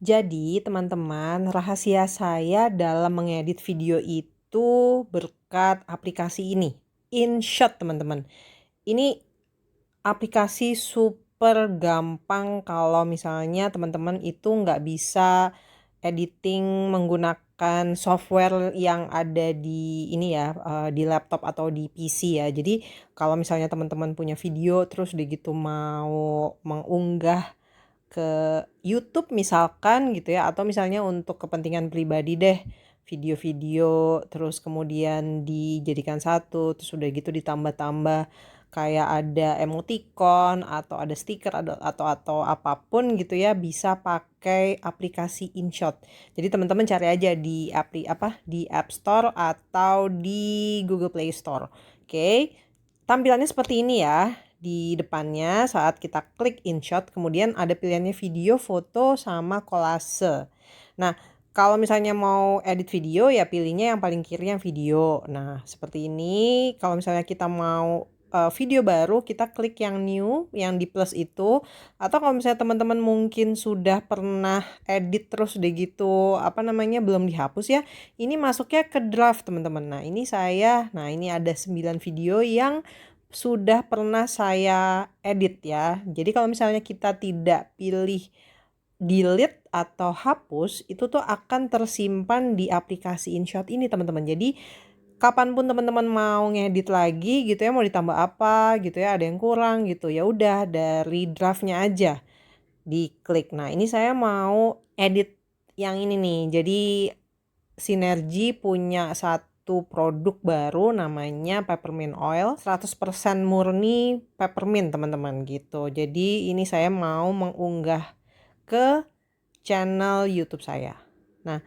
Jadi, teman-teman, rahasia saya dalam mengedit video itu berkat aplikasi ini, InShot, teman-teman. Ini aplikasi super gampang kalau misalnya teman-teman itu nggak bisa editing menggunakan software yang ada di ini ya, di laptop atau di PC ya. Jadi, kalau misalnya teman-teman punya video terus udah gitu mau mengunggah ke YouTube misalkan gitu ya, atau misalnya untuk kepentingan pribadi deh, video-video terus kemudian dijadikan satu, terus udah gitu ditambah-tambah kayak ada emoticon atau ada stiker atau apapun gitu ya, bisa pakai aplikasi InShot. Jadi teman-teman cari aja di App Store atau di Google Play Store. Oke. Tampilannya seperti ini ya. Di depannya saat kita klik InShot, kemudian ada pilihannya video, foto, sama kolase. Nah, kalau misalnya mau edit video ya pilihnya yang paling kiri yang video. Nah, seperti ini. Kalau misalnya kita mau video baru, kita klik yang new, yang di plus itu. Atau kalau misalnya teman-teman mungkin sudah pernah edit terus udah gitu, apa namanya, belum dihapus ya. Ini masuknya ke draft, teman-teman. Nah, ini ada 9 video yang sudah pernah saya edit ya. Jadi kalau misalnya kita tidak pilih delete atau hapus, itu tuh akan tersimpan di aplikasi InShot ini, teman-teman. Jadi kapanpun teman-teman mau ngedit lagi gitu ya, mau ditambah apa gitu ya, ada yang kurang gitu, ya udah dari draftnya aja diklik. Nah, ini saya mau edit yang ini nih. Jadi Sinergi punya satu produk baru namanya peppermint oil, 100% murni peppermint, teman-teman gitu. Jadi ini saya mau mengunggah ke channel YouTube saya. Nah,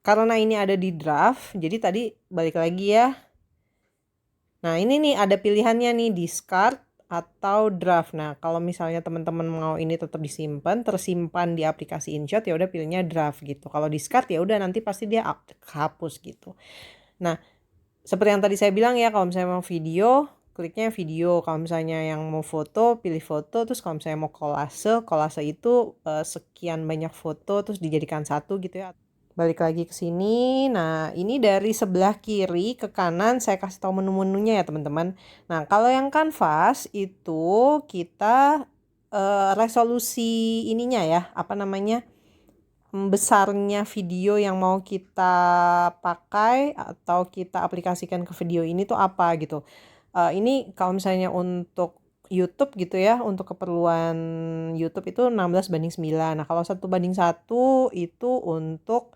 karena ini ada di draft, jadi tadi balik lagi ya. Nah, ini nih ada pilihannya nih, discard atau draft. Nah, kalau misalnya teman-teman mau ini tetap disimpan, tersimpan di aplikasi InShot, ya udah pilihnya draft gitu. Kalau discard ya udah nanti pasti dia hapus gitu. Nah, seperti yang tadi saya bilang ya, kalau misalnya mau video, kliknya video. Kalau misalnya yang mau foto, pilih foto. Terus kalau misalnya mau kolase, kolase itu sekian banyak foto terus dijadikan satu gitu ya. Balik lagi ke sini. Nah, ini dari sebelah kiri ke kanan saya kasih tahu menu-menunya ya, teman-teman. Nah, kalau yang kanvas itu kita resolusi ininya ya, apa namanya? Besarnya video yang mau kita pakai atau kita aplikasikan ke video ini tuh apa gitu. Ini kalau misalnya untuk YouTube gitu ya, untuk keperluan YouTube itu 16:9. Nah, kalau 1:1 itu untuk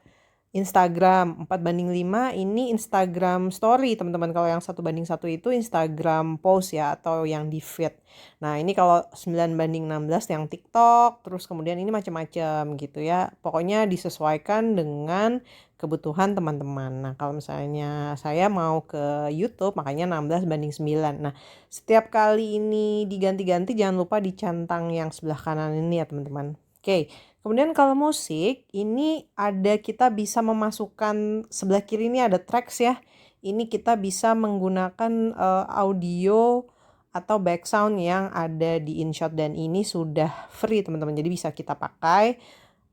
Instagram, 4:5 ini Instagram story, teman-teman. Kalau yang 1:1 itu Instagram post ya, atau yang di feed. Nah, ini kalau 9:16 yang TikTok, terus kemudian ini macam-macam gitu ya. Pokoknya disesuaikan dengan kebutuhan teman-teman. Nah, kalau misalnya saya mau ke YouTube, makanya 16:9. Nah, setiap kali ini diganti-ganti, jangan lupa dicentang yang sebelah kanan ini ya, teman-teman. Oke. Kemudian kalau musik, ini ada kita bisa memasukkan sebelah kiri ini ada tracks ya. Ini kita bisa menggunakan audio atau background yang ada di InShot, dan ini sudah free, teman-teman. Jadi bisa kita pakai.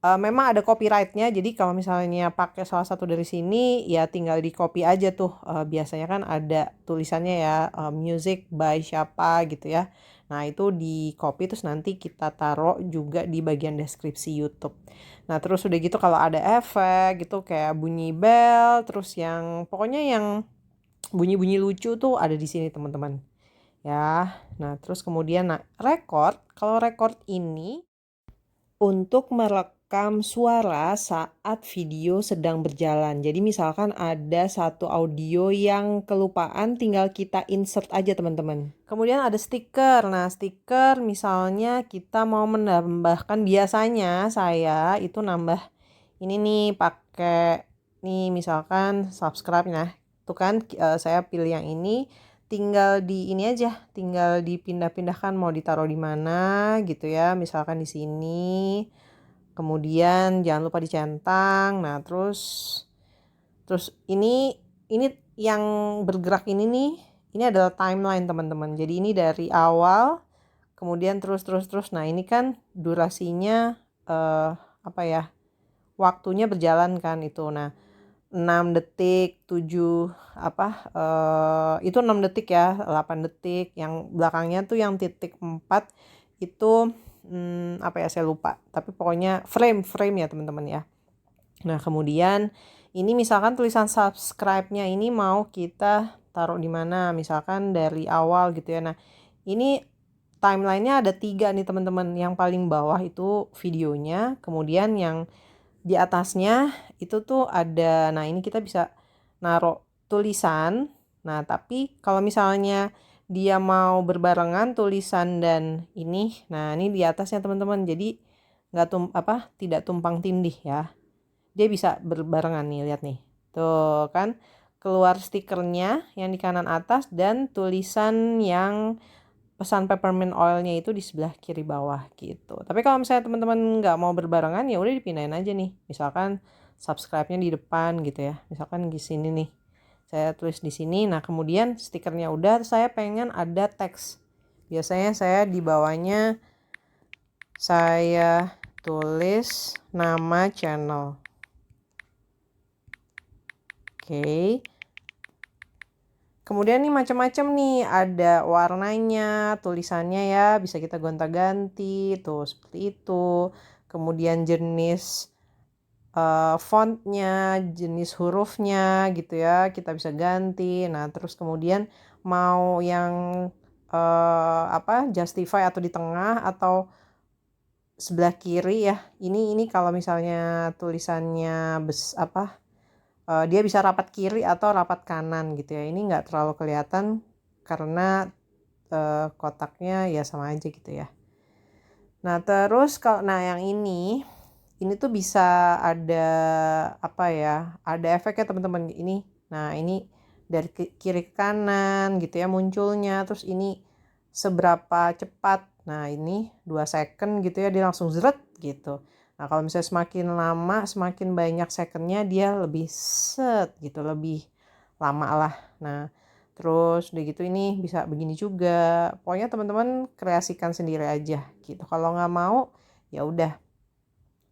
Memang ada copyrightnya, jadi kalau misalnya pakai salah satu dari sini ya tinggal di copy aja tuh. Biasanya kan ada tulisannya ya, music by siapa gitu ya. Nah, itu di copy terus nanti kita taruh juga di bagian deskripsi YouTube. Nah, terus udah gitu kalau ada efek gitu kayak bunyi bell, terus yang pokoknya yang bunyi-bunyi lucu tuh ada di sini, teman-teman. Ya. Nah, terus kemudian record. Kalau record ini untuk merekam suara saat video sedang berjalan. Jadi misalkan ada satu audio yang kelupaan, tinggal kita insert aja, teman-teman. Kemudian ada stiker. Nah, stiker misalnya kita mau menambahkan, biasanya saya itu nambah ini nih pakai nih misalkan subscribe. Nah, itu kan saya pilih yang ini. Tinggal di ini aja, tinggal dipindah-pindahkan mau ditaruh di mana gitu ya. Misalkan di sini. Kemudian jangan lupa dicentang. Nah, terus ini yang bergerak ini nih, ini adalah timeline, teman-teman. Jadi ini dari awal kemudian terus. Nah, ini kan durasinya apa ya, waktunya berjalan kan itu. Nah, 6 detik, 7 itu 6 detik ya, 8 detik, yang belakangnya tuh yang titik 4 itu apa ya, saya lupa. Tapi pokoknya frame ya teman-teman ya. Nah, kemudian ini misalkan tulisan subscribe-nya ini mau kita taruh di mana, misalkan dari awal gitu ya. Nah, ini timeline-nya ada 3 nih teman-teman. Yang paling bawah itu videonya, kemudian yang di atasnya itu tuh ada, nah ini kita bisa naruh tulisan. Nah, tapi kalau misalnya dia mau berbarengan tulisan dan ini, nah ini di atasnya teman-teman. Jadi tidak tumpang tindih ya. Dia bisa berbarengan nih, lihat nih. Tuh kan keluar stikernya yang di kanan atas dan tulisan yang pesan peppermint oilnya itu di sebelah kiri bawah gitu. Tapi kalau misalnya teman-teman nggak mau berbarengan, ya udah dipindahin aja nih. Misalkan subscribe-nya di depan gitu ya. Misalkan di sini nih. Saya tulis di sini. Nah, kemudian stikernya udah, saya pengen ada teks. Biasanya saya di bawahnya saya tulis nama channel. Oke. Kemudian nih macam-macam nih, ada warnanya, tulisannya ya, bisa kita gonta-ganti, tuh seperti itu. Kemudian jenis fontnya, jenis hurufnya gitu ya, kita bisa ganti. Nah, terus kemudian mau yang justify atau di tengah atau sebelah kiri ya. Ini kalau misalnya tulisannya dia bisa rapat kiri atau rapat kanan gitu ya. Ini nggak terlalu kelihatan karena kotaknya ya sama aja gitu ya. Nah, terus nah yang ini tuh bisa ada ada efeknya teman-teman ini. Nah, ini dari kiri ke kanan gitu ya munculnya. Terus ini seberapa cepat. Nah, ini 2 second gitu ya, dia langsung zret gitu. Nah, kalau misalnya semakin lama, semakin banyak secondnya, dia lebih gitu, lebih lama lah. Nah, terus udah gitu ini bisa begini juga. Pokoknya teman-teman kreasikan sendiri aja gitu. Kalau nggak mau, ya udah.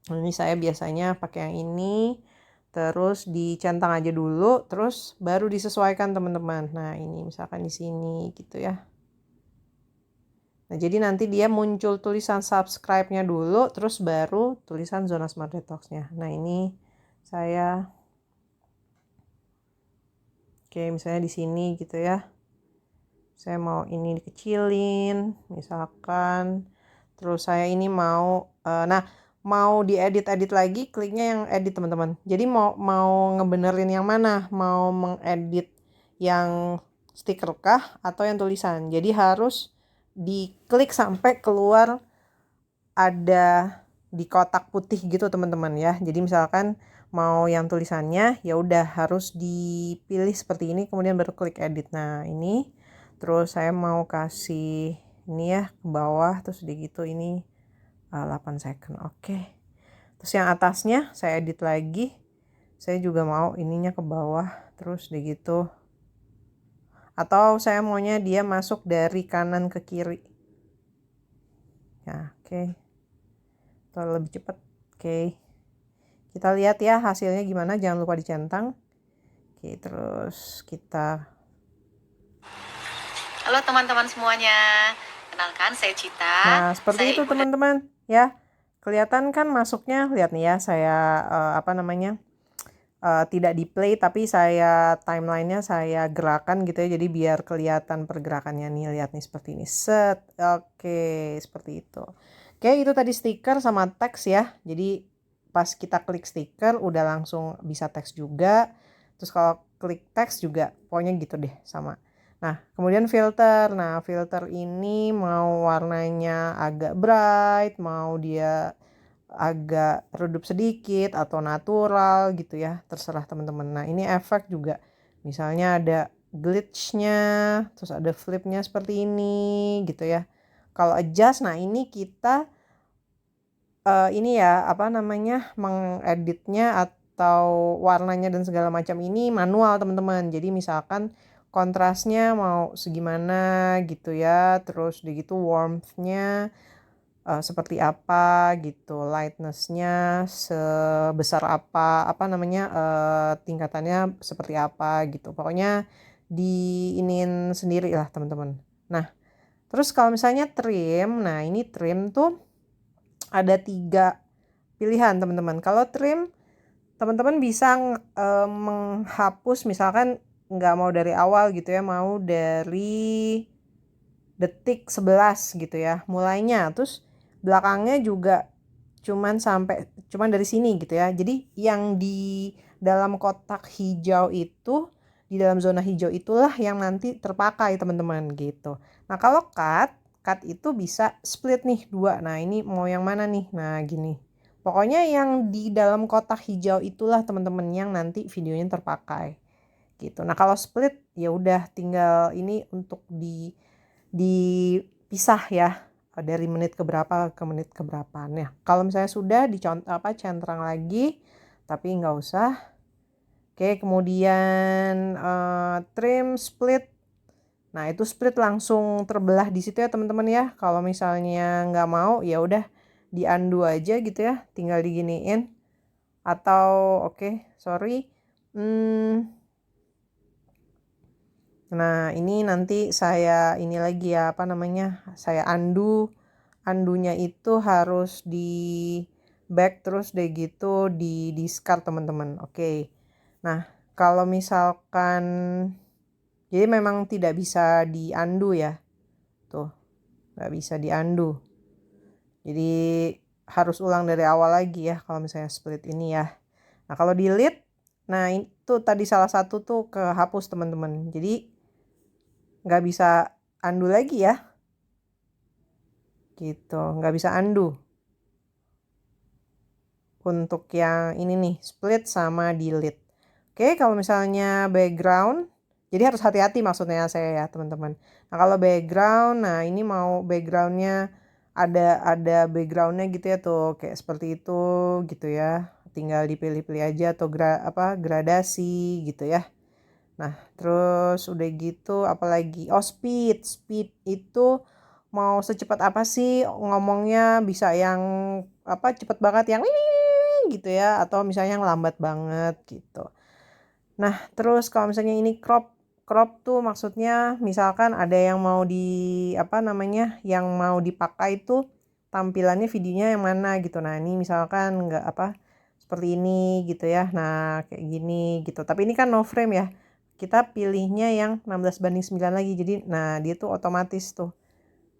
Ini saya biasanya pakai yang ini. Terus dicentang aja dulu, terus baru disesuaikan teman-teman. Nah, ini misalkan di sini gitu ya. Nah, jadi nanti dia muncul tulisan subscribe-nya dulu, terus baru tulisan Zona Smart Detox-nya. Nah, ini saya, misalnya di sini gitu ya. Saya mau ini dikecilin, misalkan. Terus saya ini mau, mau diedit-edit lagi, kliknya yang edit teman-teman. Jadi mau ngebenerin yang mana? Mau mengedit yang stiker kah atau yang tulisan? Jadi harus diklik sampai keluar ada di kotak putih gitu teman-teman ya. Jadi misalkan mau yang tulisannya ya udah harus dipilih seperti ini kemudian baru klik edit. Nah, ini terus saya mau kasih ini ya ke bawah terus udah gitu ini 8 second. Oke. Terus yang atasnya saya edit lagi. Saya juga mau ininya ke bawah terus udah gitu. Atau saya maunya dia masuk dari kanan ke kiri. Ya, oke. Atau lebih cepat. Oke. Kita lihat ya hasilnya gimana, jangan lupa dicentang. Oke, terus kita. Halo teman-teman semuanya, kenalkan saya Cita. Nah, seperti itu teman-teman ya. Kelihatan kan masuknya, lihat nih ya, saya tidak di play tapi saya timelinenya saya gerakan gitu ya, jadi biar kelihatan pergerakannya nih, lihat nih seperti ini set. Oke, seperti itu. Oke, itu tadi stiker sama teks ya, jadi pas kita klik stiker udah langsung bisa teks juga, terus kalau klik teks juga pokoknya gitu deh sama. Nah, kemudian filter. Nah, filter ini mau warnanya agak bright, mau dia agak redup sedikit atau natural gitu ya, terserah teman-teman. Nah, ini efek juga, misalnya ada glitch-nya, terus ada flip-nya seperti ini gitu ya. Kalau adjust, nah ini kita ini ya mengeditnya atau warnanya dan segala macam ini manual teman-teman. Jadi misalkan kontrasnya mau segimana gitu ya, terus udah gitu warmth-nya seperti apa gitu, lightness-nya sebesar apa namanya, tingkatannya seperti apa gitu. Pokoknya diinin sendiri lah teman-teman. Nah, terus kalau misalnya trim, nah ini trim tuh ada 3 pilihan teman-teman. Kalau trim, teman-teman bisa menghapus misalkan nggak mau dari awal gitu ya, mau dari detik 11 gitu ya mulainya, terus belakangnya juga cuman dari sini gitu ya. Jadi yang di dalam kotak hijau itu, di dalam zona hijau itulah yang nanti terpakai teman-teman gitu. Nah kalau cut itu bisa split nih 2. Nah ini mau yang mana nih? Nah gini, pokoknya yang di dalam kotak hijau itulah teman-teman yang nanti videonya terpakai gitu. Nah kalau split ya udah tinggal ini untuk dipisah ya, dari menit ke berapa ke menit ke berapa. Nah kalau misalnya sudah centang lagi, tapi nggak usah. Oke, kemudian trim split. Nah itu split langsung terbelah di situ ya teman-teman ya. Kalau misalnya nggak mau ya udah di undo aja gitu ya, tinggal diginiin. Atau sorry. Nah ini nanti saya ini lagi ya, saya undunya itu harus di back terus deh gitu, di discard teman-teman. Oke. Nah kalau misalkan, jadi memang tidak bisa di undo ya, tuh nggak bisa di undo, jadi harus ulang dari awal lagi ya kalau misalnya split ini ya. Nah kalau delete, nah itu tadi salah satu tuh kehapus teman-teman, jadi nggak bisa undo lagi ya gitu, nggak bisa undo untuk yang ini nih, split sama delete. Oke, kalau misalnya background, jadi harus hati-hati maksudnya saya ya teman-teman. Nah kalau background, nah ini mau backgroundnya ada backgroundnya gitu ya tuh, kayak seperti itu gitu ya, tinggal dipilih-pilih aja atau gradasi gitu ya. Nah, terus udah gitu apalagi? Oh, speed. Speed itu mau secepat apa sih ngomongnya, bisa yang cepet banget yang gitu ya, atau misalnya yang lambat banget gitu. Nah, terus kalau misalnya ini crop, crop tuh maksudnya misalkan ada yang mau yang mau dipakai tuh tampilannya videonya yang mana gitu. Nah, ini misalkan nggak seperti ini gitu ya. Nah, kayak gini gitu. Tapi ini kan no frame ya. Kita pilihnya yang 16:9 lagi. Jadi, nah dia tuh otomatis tuh.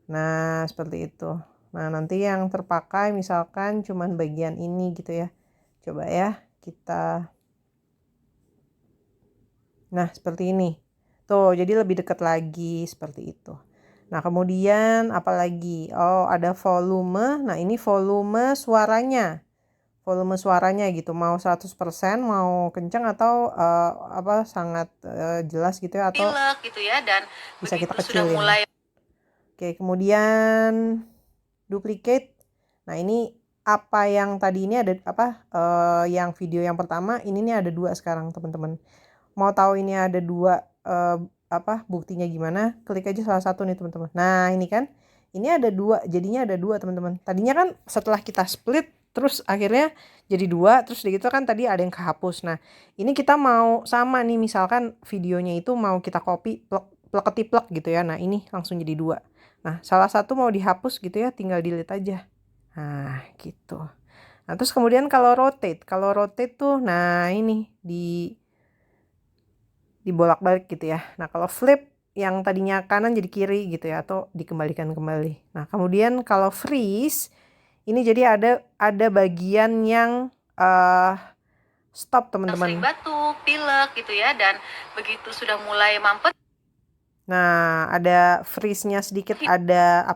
Nah, seperti itu. Nah, nanti yang terpakai misalkan cuman bagian ini gitu ya. Coba ya, kita. Nah, seperti ini. Tuh, jadi lebih dekat lagi seperti itu. Nah, kemudian apalagi? Oh, ada volume. Nah, ini volume suaranya. Volume suaranya gitu. Mau 100%, mau kencang atau sangat jelas gitu ya, atau pilek gitu ya, dan bisa kita begitu sudah kecilin. mulai. Oke, kemudian duplicate. Nah, ini apa yang tadi ini ada yang video yang pertama, ini nih ada 2 sekarang teman-teman. Mau tahu ini ada 2 buktinya gimana? Klik aja salah satu nih teman-teman. Nah, ini kan ini ada 2, jadinya ada 2 teman-teman. Tadinya kan setelah kita split terus akhirnya jadi 2, terus gitu kan tadi ada yang kehapus. Nah, ini kita mau sama nih, misalkan videonya itu mau kita copy plek gitu ya. Nah, ini langsung jadi 2. Nah, salah satu mau dihapus gitu ya, tinggal delete aja. Nah, gitu. Nah, terus kemudian kalau rotate tuh, nah ini dibolak-balik gitu ya. Nah, kalau flip yang tadinya kanan jadi kiri gitu ya, atau dikembalikan kembali. Nah, kemudian kalau freeze, ini jadi ada bagian yang stop teman-teman. Sering batuk, pilek gitu ya, dan begitu sudah mulai mampet. Nah, ada freeze-nya sedikit, ada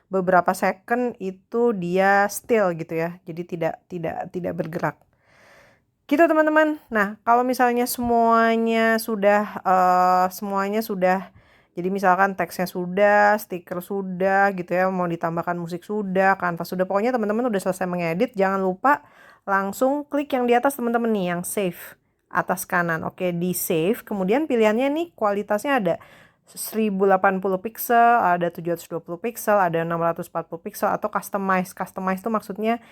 beberapa second itu dia still gitu ya. Jadi tidak bergerak. Gitu teman-teman. Nah, kalau misalnya semuanya sudah, jadi misalkan teksnya sudah, stiker sudah gitu ya, mau ditambahkan musik sudah, kanvas sudah, pokoknya teman-teman udah selesai mengedit, jangan lupa langsung klik yang di atas teman-teman nih, yang save atas kanan. Oke, di save, kemudian pilihannya nih kualitasnya ada 1080 pixel, ada 720 pixel, ada 640 pixel, atau customize. Customize itu maksudnya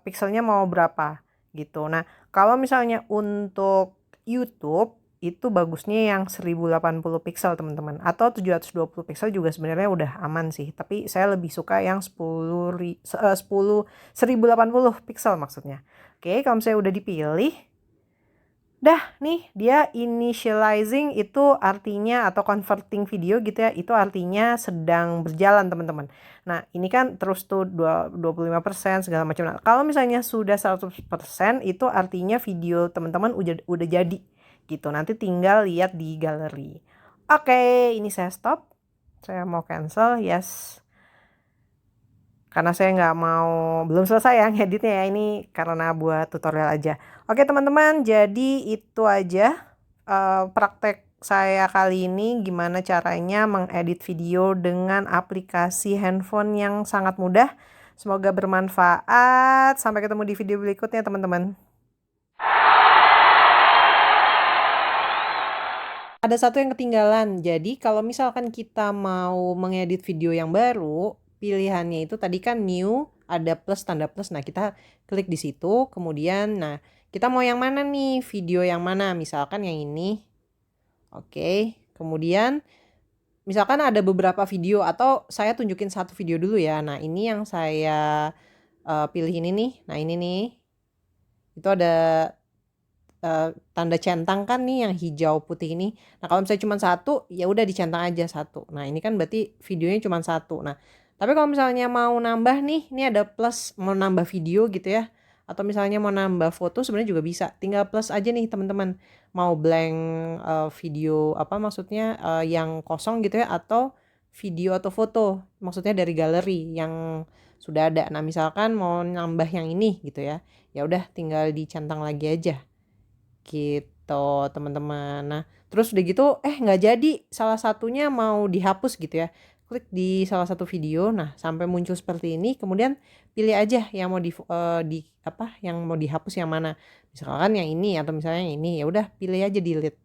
pixelnya mau berapa gitu. Nah, kalau misalnya untuk YouTube itu bagusnya yang 1080 pixel teman-teman, atau 720 pixel juga sebenarnya udah aman sih, tapi saya lebih suka yang 1080 pixel maksudnya. Oke, kalau misalnya udah dipilih, dah nih dia initializing itu artinya, atau converting video gitu ya, itu artinya sedang berjalan teman-teman. Nah ini kan terus tuh 25% segala macam. Nah kalau misalnya sudah 100% itu artinya video teman-teman udah jadi gitu. Nanti tinggal lihat di galeri. Oke, ini saya stop. Saya mau cancel, yes. Karena saya nggak mau, belum selesai ya ngeditnya ya, ini karena buat tutorial aja. Oke teman-teman, jadi itu aja praktek saya kali ini gimana caranya mengedit video dengan aplikasi handphone yang sangat mudah. Semoga bermanfaat. Sampai ketemu di video berikutnya teman-teman. Ada satu yang ketinggalan. Jadi kalau misalkan kita mau mengedit video yang baru, pilihannya itu tadi kan new, ada plus, tanda plus. Nah, kita klik di situ, kemudian nah, kita mau yang mana nih? Video yang mana? Misalkan yang ini. Oke. Kemudian misalkan ada beberapa video, atau saya tunjukin satu video dulu ya. Nah, ini yang saya pilih ini nih. Nah, ini nih. Itu ada tanda centang kan nih yang hijau putih ini. Nah kalau misalnya cuma satu, ya udah dicentang aja satu. Nah ini kan berarti videonya cuma satu. Nah tapi kalau misalnya mau nambah nih, ini ada plus, mau nambah video gitu ya, atau misalnya mau nambah foto sebenarnya juga bisa. Tinggal plus aja nih teman-teman. Mau blank video apa maksudnya yang kosong gitu ya, atau video atau foto maksudnya dari galeri yang sudah ada. Nah misalkan mau nambah yang ini gitu ya, ya udah tinggal dicentang lagi aja gitu teman-teman. Nah terus udah gitu nggak jadi, salah satunya mau dihapus gitu ya, klik di salah satu video, nah sampai muncul seperti ini, kemudian pilih aja yang mau yang mau dihapus yang mana, misalkan yang ini atau misalnya yang ini, ya udah pilih aja delete.